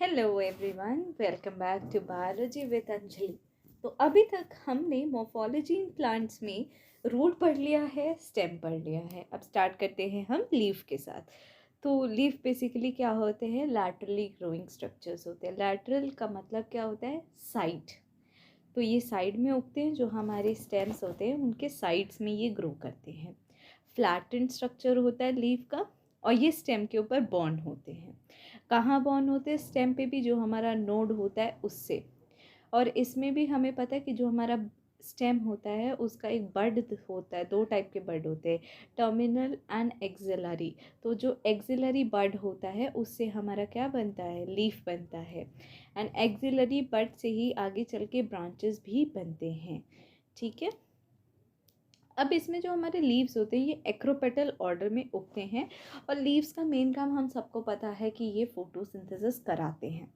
Hello everyone, welcome back to biology with Anjali. तो अभी तक हमने मॉर्फोलॉजी इन प्लांट्स में रूट पढ़ लिया है, स्टेम पढ़ लिया है। अब स्टार्ट करते हैं हम लीफ के साथ। तो लीफ बेसिकली क्या होते हैं? लैटरली ग्रोइंग स्ट्रक्चर्स होते हैं। लैटरल का मतलब क्या होता है? साइड। तो ये साइड में उगते हैं, जो हमारे स्टेम्स होते हैं उनके साइड्स में ये ग्रो करते हैं। फ्लैटेंड स्ट्रक्चर होता है लीफ का, और ये स्टेम के ऊपर बॉन्ड होते हैं। कहाँ बॉन्ड होते हैं? स्टेम पे भी, जो हमारा नोड होता है उससे। और इसमें भी हमें पता है कि जो हमारा स्टेम होता है उसका एक बड होता है। दो टाइप के बड होते हैं, टर्मिनल एंड एक्सिलरी। तो जो एक्सिलरी बड होता है उससे हमारा क्या बनता है? लीफ बनता है। एंड एक्सिलरी बड से ही आगे चल के ब्रांचेस भी बनते हैं। ठीक है। अब इसमें जो हमारे लीव्स होते हैं ये एक्रोपेटल ऑर्डर में उगते हैं। और लीव्स का मेन काम हम सबको पता है कि ये फोटोसिंथेसिस कराते हैं।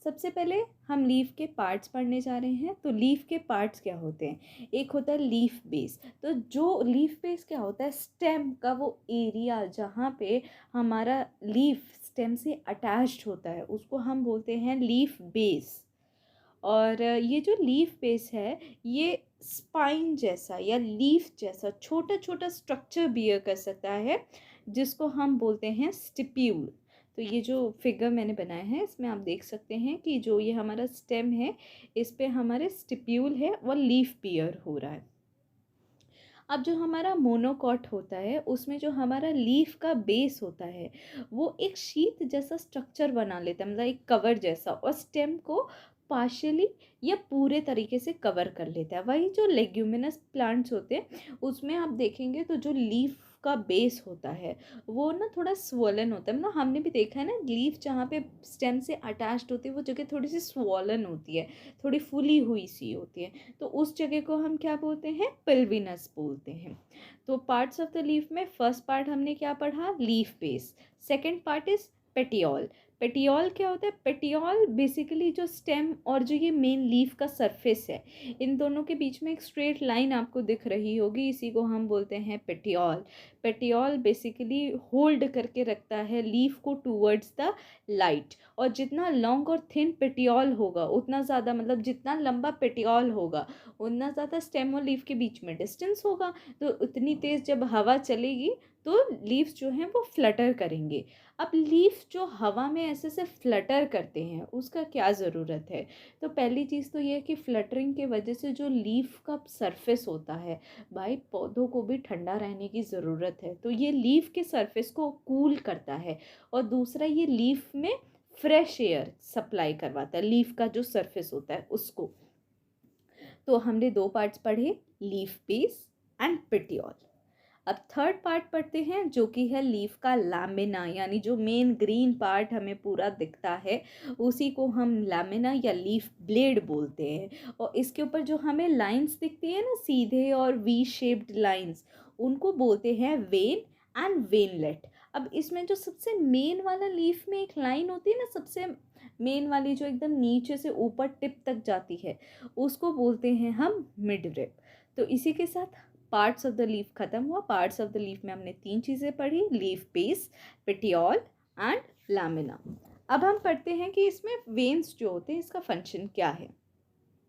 सबसे पहले हम लीफ के पार्ट्स पढ़ने जा रहे हैं। तो लीफ के पार्ट्स क्या होते हैं? एक होता है लीफ बेस। तो जो लीफ बेस क्या होता है? स्टेम का वो एरिया जहाँ पे हमारा लीफ स्टेम से अटैच्ड होता है उसको हम बोलते हैं लीफ बेस। और ये जो लीफ बेस है ये स्पाइन जैसा या लीफ जैसा छोटा छोटा स्ट्रक्चर बियर कर सकता है, जिसको हम बोलते हैं स्टिप्यूल। तो ये जो फिगर मैंने बनाया है इसमें आप देख सकते हैं कि जो ये हमारा स्टेम है इस पे हमारे स्टिप्यूल है और लीफ बियर हो रहा है। अब जो हमारा मोनोकॉट होता है उसमें जो हमारा लीफ का बेस होता है वो एक शीट जैसा स्ट्रक्चर बना लेता है, मतलब एक कवर जैसा, और स्टेम को पार्शियली या पूरे तरीके से कवर कर लेता है। वही जो लेग्यूमिनस प्लांट्स होते हैं उसमें आप देखेंगे तो जो लीफ का बेस होता है वो ना थोड़ा स्वॉलन होता है। मतलब हमने भी देखा है ना, लीफ जहाँ पे स्टेम से अटैच्ड होती है वो जगह थोड़ी सी स्वॉलन होती है, थोड़ी फूली हुई सी होती है। तो उस जगह को हम क्या बोलते हैं? पिल्विनस बोलते हैं। तो पार्ट्स ऑफ द लीफ में फर्स्ट पार्ट हमने क्या पढ़ा? Leaf base. Second part is petiole. Petiole क्या होता है? पेटियोल बेसिकली जो स्टेम और जो ये मेन लीफ का सरफेस है इन दोनों के बीच में एक स्ट्रेट लाइन आपको दिख रही होगी, इसी को हम बोलते हैं पेटियोल। पेटियोल बेसिकली होल्ड करके रखता है लीफ को टूवर्ड्स द लाइट। और जितना लॉन्ग और थिन पेटियोल होगा उतना ज़्यादा, मतलब जितना लंबा पेटियोल होगा उतना ज़्यादा स्टेम और लीफ के बीच में डिस्टेंस होगा। तो उतनी तेज़ जब हवा चलेगी तो लीव्स जो हैं वो फ्लटर करेंगे। अब लीफ जो हवा में ऐसे से फ्लटर करते हैं उसका क्या ज़रूरत है? तो पहली चीज़ तो ये है कि फ्लटरिंग के वजह से जो लीफ का सरफेस होता है, भाई पौधों को भी ठंडा रहने की ज़रूरत है, तो ये लीफ के सरफेस को कूल करता है। और दूसरा, ये लीफ में फ्रेश एयर सप्लाई करवाता है, लीफ का जो सरफेस होता है उसको। तो हमने दो पार्ट्स पढ़े, लीफ बेस एंड पेटियोल। अब थर्ड पार्ट पढ़ते हैं जो कि है लीफ का लैमिना, यानी जो मेन ग्रीन पार्ट हमें पूरा दिखता है उसी को हम लैमिना या लीफ ब्लेड बोलते हैं। और इसके ऊपर जो हमें लाइंस दिखती है ना, सीधे और वी शेप्ड लाइंस, उनको बोलते हैं वेन एंड वेनलेट। अब इसमें जो सबसे मेन वाला लीफ में एक लाइन होती है ना, सबसे मेन वाली जो एकदम नीचे से ऊपर टिप तक जाती है, उसको बोलते हैं हम मिड रिप। तो इसी के साथ पार्ट्स ऑफ द लीफ खत्म हुआ। पार्ट्स ऑफ द लीफ में हमने तीन चीज़ें पढ़ी, leaf base, petiole and lamina. अब हम पढ़ते हैं कि इसमें वेन्स जो होते हैं इसका फंक्शन क्या है।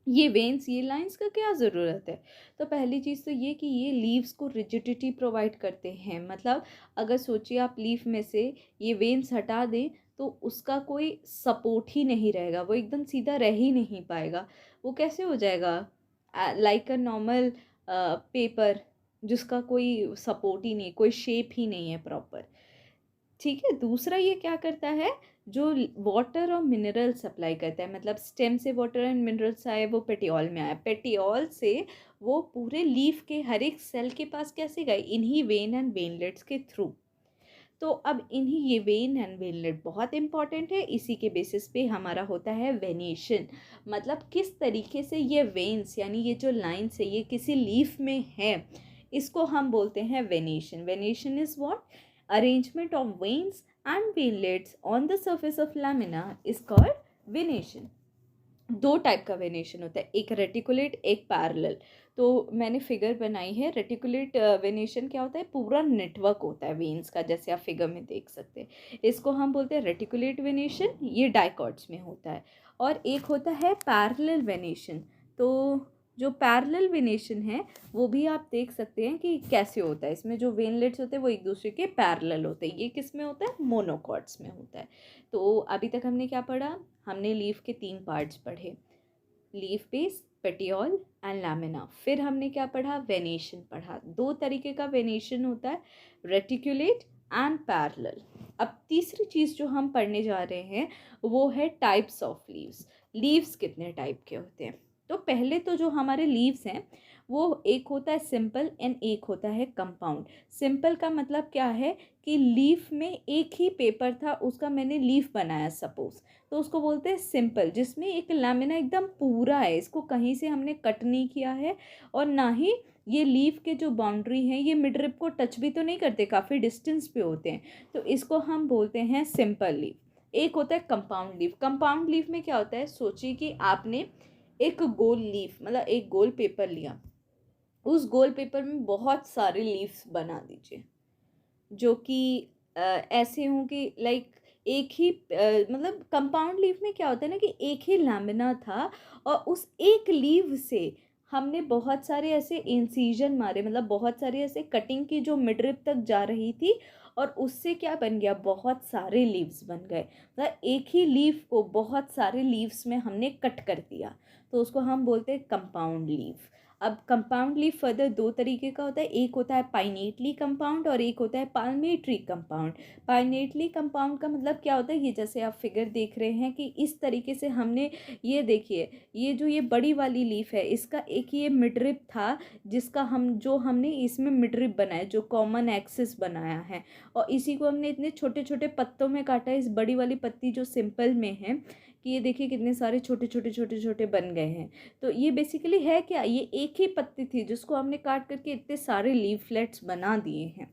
ये वेन्स, ये लाइंस का क्या ज़रूरत है? तो पहली चीज़ तो ये कि ये लीव्स को रिजिडिटी प्रोवाइड करते हैं। मतलब अगर सोचिए आप लीफ में से ये वेन्स हटा दें तो उसका कोई सपोर्ट ही नहीं रहेगा, वो एकदम सीधा रह ही नहीं पाएगा। वो कैसे हो जाएगा? लाइक अ नॉर्मल पेपर, जिसका कोई सपोर्ट ही नहीं, कोई शेप ही नहीं है प्रॉपर। ठीक है। दूसरा ये क्या करता है, जो वाटर और मिनरल सप्लाई करता है, मतलब स्टेम से वाटर एंड मिनरल्स आए वो पेटियोल में आया, पेटियोल से वो पूरे लीफ के हर एक सेल के पास कैसे गए? इन्हीं वेन एंड वेनलेट्स के थ्रू। तो अब इन्हीं ये वेन एंड वेनलेट बहुत इंपॉर्टेंट है, इसी के बेसिस पे हमारा होता है वेनेशन। मतलब किस तरीके से ये वेन्स यानी ये जो लाइन्स है ये किसी लीफ में है, इसको हम बोलते हैं venation. Venation is what? Arrangement of veins and veinlets on the surface of lamina is called venation. दो टाइप का वेनेशन होता है, एक रेटिकुलेट एक पैरेलल। तो मैंने फिगर बनाई है। रेटिकुलेट वेनेशन क्या होता है, पूरा नेटवर्क होता है वेन्स का, जैसे आप फिगर में देख सकते हैं। इसको हम बोलते हैं रेटिकुलेट वेनेशन, ये डाइकॉट्स में होता है। और एक होता है पैरेलल वेनेशन। तो जो पैरेलल वेनेशन है वो भी आप देख सकते हैं कि कैसे होता है। इसमें जो वेनलेट्स होते हैं वो एक दूसरे के पैरेलल होते हैं। ये किस में होता है, मोनोकॉट्स में होता है। तो अभी तक हमने क्या पढ़ा, हमने लीफ के 3 पार्ट्स पढ़े, leaf base, petiole and lamina. फिर हमने क्या पढ़ा, वेनेशन पढ़ा। 2 तरीके का वेनेशन होता है, रेटिकुलेट एंड पैरेलल। अब तीसरी चीज़ जो हम पढ़ने जा रहे हैं वो है टाइप्स ऑफ लीव्स। लीव्स कितने टाइप के होते हैं। तो पहले तो जो हमारे लीव्स हैं वो एक होता है सिंपल एंड एक होता है कंपाउंड। सिंपल का मतलब क्या है कि लीफ में एक ही पेपर था, उसका मैंने लीफ बनाया सपोज, तो उसको बोलते हैं सिंपल, जिसमें एक लैमिना एकदम पूरा है, इसको कहीं से हमने कट नहीं किया है और ना ही ये लीफ के जो बाउंड्री हैं ये मिड रिब को टच भी तो नहीं करते, काफ़ी डिस्टेंस पे होते हैं, तो इसको हम बोलते हैं सिंपल लीफ। एक होता है कंपाउंड लीफ। कंपाउंड लीफ में क्या होता है, सोचिए कि आपने एक गोल लीफ मतलब एक गोल पेपर लिया, उस गोल पेपर में बहुत सारे लीव्स बना दीजिए जो कि ऐसे हों कि लाइक एक ही मतलब कंपाउंड लीफ में क्या होता है ना कि एक ही लैमिना था और उस एक लीव से हमने बहुत सारे ऐसे इंसिजन मारे, मतलब बहुत सारे ऐसे कटिंग की जो मिडरिप तक जा रही थी और उससे क्या बन गया, बहुत सारे लीव्स बन गए। मतलब एक ही लीफ को बहुत सारे लीव्स में हमने कट कर दिया, तो उसको हम बोलते हैं कंपाउंड लीफ। अब कंपाउंड लीफ फर्दर 2 तरीके का होता है, एक होता है पाइनेटली कंपाउंड और एक होता है पाल्मेटरी कंपाउंड। पाइनेटली कंपाउंड का मतलब क्या होता है, ये जैसे आप फिगर देख रहे हैं कि इस तरीके से हमने, ये देखिए ये जो ये बड़ी वाली लीफ है इसका एक ये मिडरिप था जिसका हमने इसमें मिडरिप बनाया, जो कॉमन एक्सिस बनाया है, और इसी को हमने इतने छोटे छोटे पत्तों में काटा है। इस बड़ी वाली पत्ती जो सिंपल में है कि ये देखिए कितने सारे छोटे छोटे छोटे छोटे बन गए हैं। तो ये बेसिकली है क्या, ये एक ही पत्ती थी जिसको हमने काट करके इतने सारे लीफलेट्स बना दिए हैं।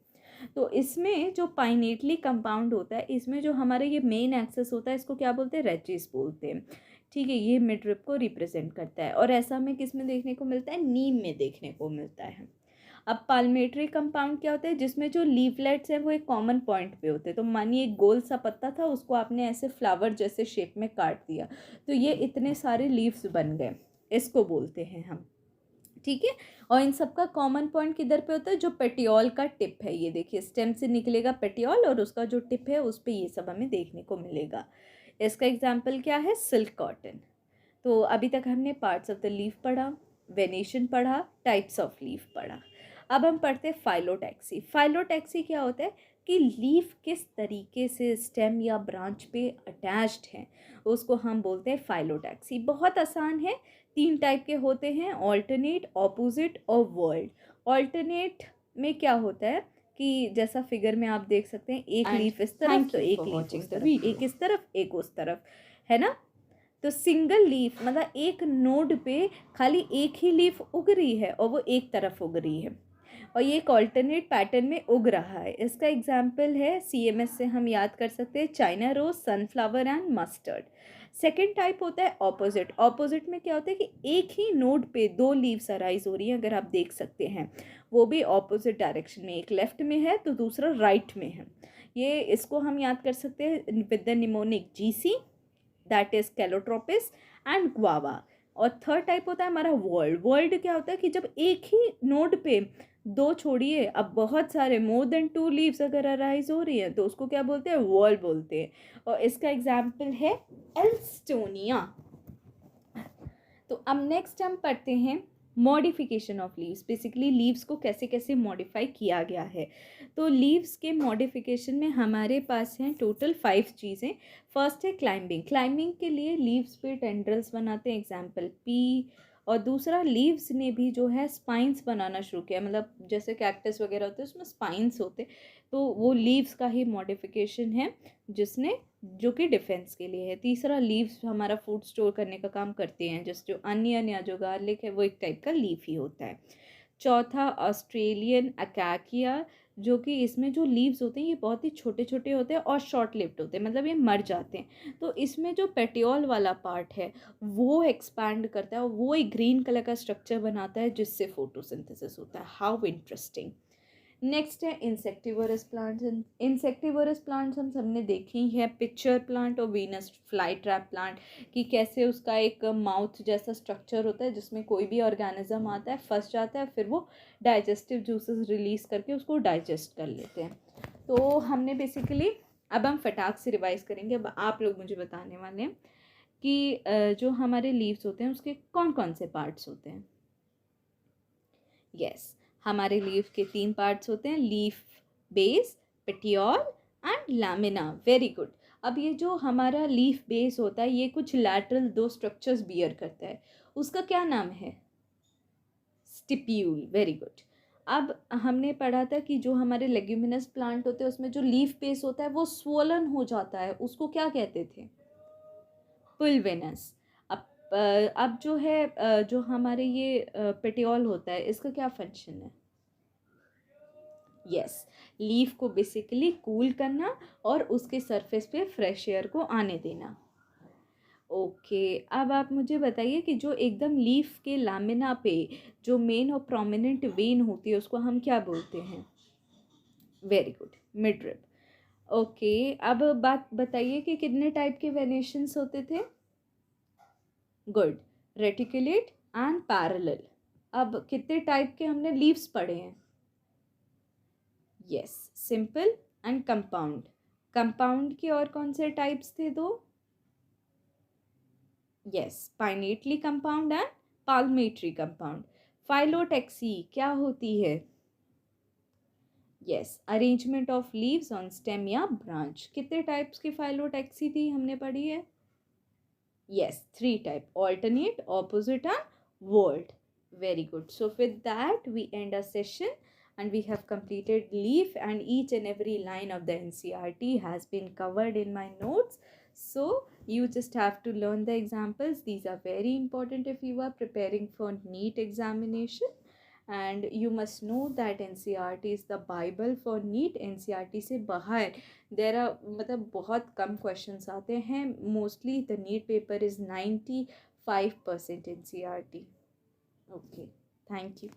तो इसमें जो पाइनेटली कंपाउंड होता है, इसमें जो हमारा ये मेन एक्सेस होता है इसको क्या बोलते हैं, रेचिस बोलते हैं। ठीक है, ये मिडरिप को रिप्रेजेंट करता है और ऐसा हमें किस में देखने को मिलता है, नीम में देखने को मिलता है। अब पाल्मेटरी कंपाउंड क्या होता है, जिसमें जो लीफलेट्स हैं वो एक कॉमन पॉइंट पे होते हैं। तो मानिए एक गोल सा पत्ता था, उसको आपने ऐसे फ्लावर जैसे शेप में काट दिया, तो ये इतने सारे लीव्स बन गए, इसको बोलते हैं हम। ठीक है, और इन सब का कॉमन पॉइंट किधर पे होता है, जो पेटियोल का टिप है, ये देखिए स्टेम से निकलेगा पेटियोल और उसका जो टिप है उस पे ये सब हमें देखने को मिलेगा। इसका एग्जाम्पल क्या है, सिल्क कॉटन। तो अभी तक हमने पार्ट्स ऑफ द लीफ पढ़ा, वेनेशन पढ़ा, टाइप्स ऑफ लीफ पढ़ा। अब हम पढ़ते हैं फाइलोटैक्सी। फाइलोटैक्सी क्या होता है कि लीफ किस तरीके से स्टेम या ब्रांच पे अटैच्ड है, उसको हम बोलते हैं फाइलोटैक्सी। बहुत आसान है, 3 टाइप के होते हैं, ऑल्टरनेट, ऑपोजिट और वर्ल्ड। ऑल्टरनेट में क्या होता है कि जैसा फिगर में आप देख सकते हैं, एक लीफ इस तरफ तो एक लीफ उस तरफ, एक इस तरफ एक उस तरफ, है ना। तो सिंगल लीफ मतलब एक नोड पे खाली एक ही लीफ उग रही है और वो एक तरफ उग रही है, और ये एक ऑल्टरनेट पैटर्न में उग रहा है। इसका एग्जाम्पल है सीएमएस से हम याद कर सकते हैं, China rose, sunflower and mustard. Second type होता है ऑपोजिट। ऑपोजिट में क्या होता है कि एक ही नोड पे 2 लीव्स अराइज हो रही हैं, अगर आप देख सकते हैं, वो भी ऑपोजिट डायरेक्शन में, एक लेफ्ट में है तो दूसरा राइट में है। ये इसको हम याद कर सकते हैं with the mnemonic GC, that is Calotropis and guava. और थर्ड टाइप होता है हमारा वर्ल्ड। वर्ल्ड क्या होता है कि जब एक ही नोड पे 2 छोड़िए, अब बहुत सारे मोर देन 2 लीव्स अगर अराइज हो रही हैं तो उसको क्या बोलते हैं, वर्ल्ड बोलते हैं। और इसका एग्जाम्पल है एल्स्टोनिया। तो अब नेक्स्ट हम पढ़ते हैं modification of leaves. Basically leaves को कैसे कैसे मॉडिफाई किया गया है। तो लीव्स के मॉडिफिकेशन में हमारे पास हैं टोटल 5 चीज़ें। फर्स्ट है क्लाइंबिंग। क्लाइंबिंग के लिए लीव्स पे टेंड्रल्स बनाते हैं, एग्जाम्पल पी। और दूसरा, लीव्स ने भी जो है स्पाइंस बनाना शुरू किया, मतलब जैसे कैक्टस वगैरह होते हैं उसमें स्पाइंस होते, तो वो लीव्स का ही मॉडिफिकेशन है जिसने, जो कि डिफेंस के लिए है। तीसरा, लीव्स हमारा फूड स्टोर करने का काम करते हैं, जैसे जो अनियन या जो गार्लिक है वो एक टाइप का लीफ ही होता है। चौथा, ऑस्ट्रेलियन अकैकिया, जो कि इसमें जो लीव्स होते हैं ये बहुत ही छोटे छोटे होते हैं और शॉर्ट लिव्ड होते हैं, मतलब ये मर जाते हैं। तो इसमें जो पेटियोल वाला पार्ट है वो एक्सपैंड करता है और वो एक ग्रीन कलर का स्ट्रक्चर बनाता है जिससे फोटोसिंथेसिस होता है। How interesting. नेक्स्ट है इंसेक्टिवरस प्लांट्स। इंसेक्टिवरस प्लांट्स हम सबने देखे ही है, पिक्चर प्लांट और वीनस फ्लाई ट्रैप प्लांट, कि कैसे उसका एक माउथ जैसा स्ट्रक्चर होता है जिसमें कोई भी ऑर्गेनिज्म आता है, फंस जाता है, फिर वो डाइजेस्टिव जूसेस रिलीज करके उसको डाइजेस्ट कर लेते हैं। तो हमने बेसिकली, अब हम फटाक से रिवाइज करेंगे। अब आप लोग मुझे बताने वाले हैं कि जो हमारे लीव्स होते हैं उसके कौन कौन से पार्ट्स होते हैं। यस, हमारे लीफ के 3 पार्ट्स होते हैं, leaf base, petiole and lamina. Very good. अब ये जो हमारा लीफ बेस होता है ये कुछ लैटरल 2 स्ट्रक्चर्स बियर करता है, उसका क्या नाम है? स्टिप्यूल। Very good. अब हमने पढ़ा था कि जो हमारे लेग्यूमिनस प्लांट होते हैं उसमें जो लीफ बेस होता है वो स्वोलन हो जाता है, उसको क्या कहते थे? पुल्विनस। अब जो है जो हमारे ये पेटियोल होता है इसका क्या फंक्शन है? यस, लीफ को बेसिकली कूल करना और उसके सरफेस पे फ्रेश एयर को आने देना। ओके, अब आप मुझे बताइए कि जो एकदम लीफ के लामिना पे जो मेन और प्रोमिनेंट वेन होती है उसको हम क्या बोलते हैं? Very good, midrib. ओके, अब बात बताइए कि कितने टाइप के वेनेशंस होते थे? Good, reticulate and parallel. अब कितने टाइप के हमने लीव्स पढ़े हैं? Yes, simple and compound. Compound के और कौन से टाइप्स थे दो? Yes, pinnately compound and palmately compound. Phyllotaxy क्या होती है? Yes, arrangement of leaves on stem या ब्रांच। कितने टाइप्स की फाइलोटेक्सी थी हमने पढ़ी है? Yes, 3 type: alternate, opposite, and word. Very good. So with that, we end our session and we have completed leaf, and each and every line of the NCRT has been covered in my notes. So you just have to learn the examples. These are very important if you are preparing for NEET examination. And you must know that NCRT is the Bible for NEET. NCRT से बाहर there are मतलब बहुत कम questions आते हैं। Mostly the NEET paper is 95% NCRT. Okay, thank you.